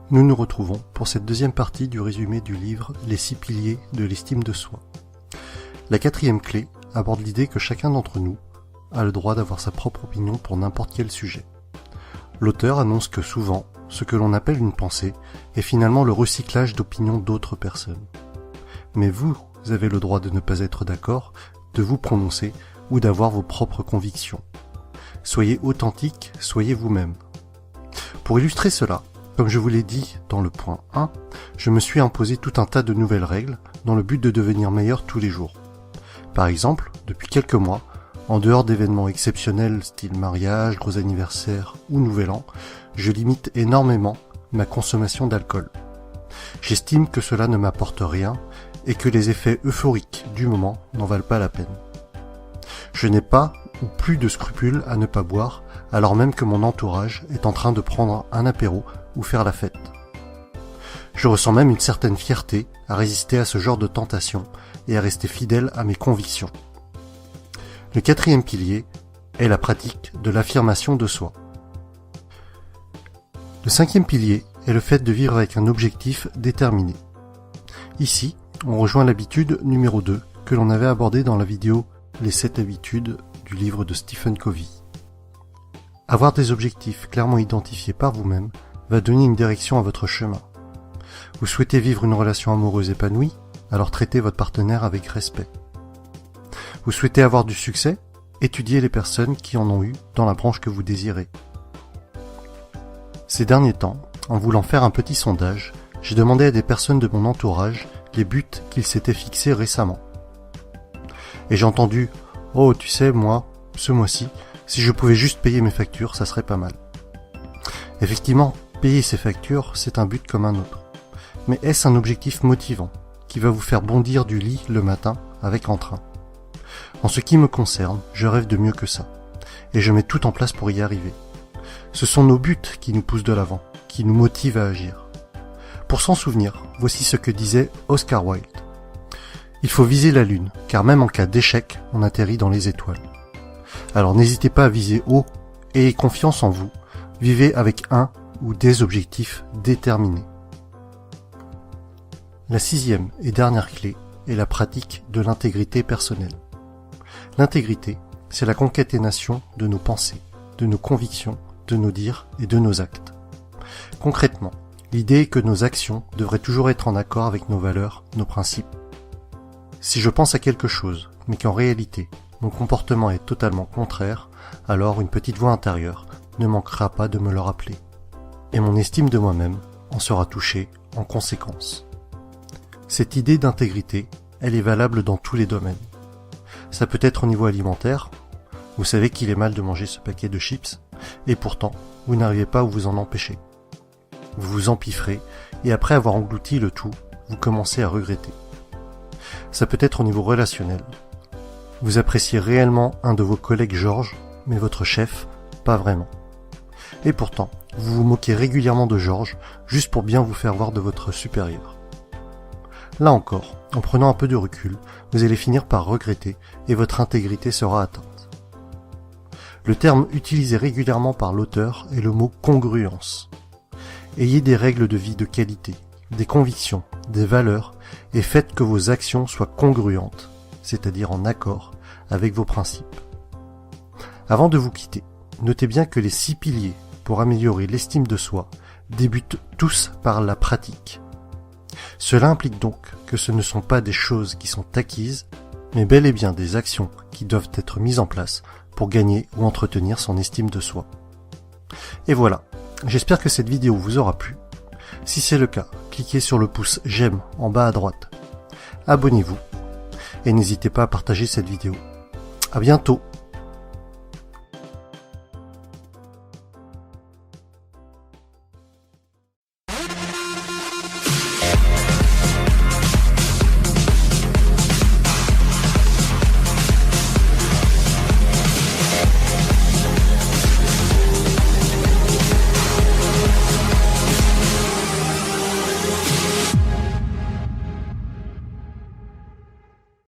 Nous nous retrouvons pour cette deuxième partie du résumé du livre « Les 6 piliers de l'estime de soi ». La quatrième clé aborde l'idée que chacun d'entre nous a le droit d'avoir sa propre opinion pour n'importe quel sujet. L'auteur annonce que souvent, ce que l'on appelle une pensée est finalement le recyclage d'opinions d'autres personnes. Mais vous avez le droit de ne pas être d'accord, de vous prononcer ou d'avoir vos propres convictions. Soyez authentique, soyez vous-même. Pour illustrer cela, comme je vous l'ai dit dans le point 1, je me suis imposé tout un tas de nouvelles règles dans le but de devenir meilleur tous les jours. Par exemple, depuis quelques mois, en dehors d'événements exceptionnels style mariage, gros anniversaire ou nouvel an, je limite énormément ma consommation d'alcool. J'estime que cela ne m'apporte rien et que les effets euphoriques du moment n'en valent pas la peine. Je n'ai pas ou plus de scrupules à ne pas boire alors même que mon entourage est en train de prendre un apéro ou faire la fête. Je ressens même une certaine fierté à résister à ce genre de tentation et à rester fidèle à mes convictions. Le quatrième pilier est la pratique de l'affirmation de soi. Le cinquième pilier est le fait de vivre avec un objectif déterminé. Ici, on rejoint l'habitude numéro 2 que l'on avait abordée dans la vidéo « Les 7 habitudes » du livre de Stephen Covey. Avoir des objectifs clairement identifiés par vous-même va donner une direction à votre chemin. Vous souhaitez vivre une relation amoureuse épanouie, alors traitez votre partenaire avec respect. Vous souhaitez avoir du succès, étudiez les personnes qui en ont eu dans la branche que vous désirez. Ces derniers temps, en voulant faire un petit sondage, j'ai demandé à des personnes de mon entourage les buts qu'ils s'étaient fixés récemment. Et j'ai entendu « Oh, tu sais, moi, ce mois-ci, si je pouvais juste payer mes factures, ça serait pas mal. » Effectivement, payer ses factures, c'est un but comme un autre. Mais est-ce un objectif motivant, qui va vous faire bondir du lit le matin avec entrain? En ce qui me concerne, je rêve de mieux que ça, et je mets tout en place pour y arriver. Ce sont nos buts qui nous poussent de l'avant, qui nous motivent à agir. Pour s'en souvenir, voici ce que disait Oscar Wilde. Il faut viser la lune, car même en cas d'échec, on atterrit dans les étoiles. Alors n'hésitez pas à viser haut, et ayez confiance en vous, vivez avec un ou des objectifs déterminés. La sixième et dernière clé est la pratique de l'intégrité personnelle. L'intégrité, c'est la concaténation de nos pensées, de nos convictions, de nos dires et de nos actes. Concrètement, l'idée est que nos actions devraient toujours être en accord avec nos valeurs, nos principes. Si je pense à quelque chose, mais qu'en réalité, mon comportement est totalement contraire, alors une petite voix intérieure ne manquera pas de me le rappeler. Et mon estime de moi-même en sera touchée en conséquence. Cette idée d'intégrité, elle est valable dans tous les domaines. Ça peut être au niveau alimentaire, vous savez qu'il est mal de manger ce paquet de chips, et pourtant, vous n'arrivez pas à vous en empêcher. Vous vous empiffrez, et après avoir englouti le tout, vous commencez à regretter. Ça peut être au niveau relationnel. Vous appréciez réellement un de vos collègues Georges, mais votre chef, pas vraiment. Et pourtant, vous vous moquez régulièrement de Georges, juste pour bien vous faire voir de votre supérieur. Là encore, en prenant un peu de recul, vous allez finir par regretter et votre intégrité sera atteinte. Le terme utilisé régulièrement par l'auteur est le mot congruence. Ayez des règles de vie de qualité, des convictions, des valeurs et faites que vos actions soient congruentes, c'est-à-dire en accord avec vos principes. Avant de vous quitter, notez bien que les 6 piliers pour améliorer l'estime de soi débutent tous par la pratique. Cela implique donc que ce ne sont pas des choses qui sont acquises, mais bel et bien des actions qui doivent être mises en place pour gagner ou entretenir son estime de soi. Et voilà, j'espère que cette vidéo vous aura plu. Si c'est le cas, cliquez sur le pouce j'aime en bas à droite. Abonnez-vous et n'hésitez pas à partager cette vidéo. À bientôt.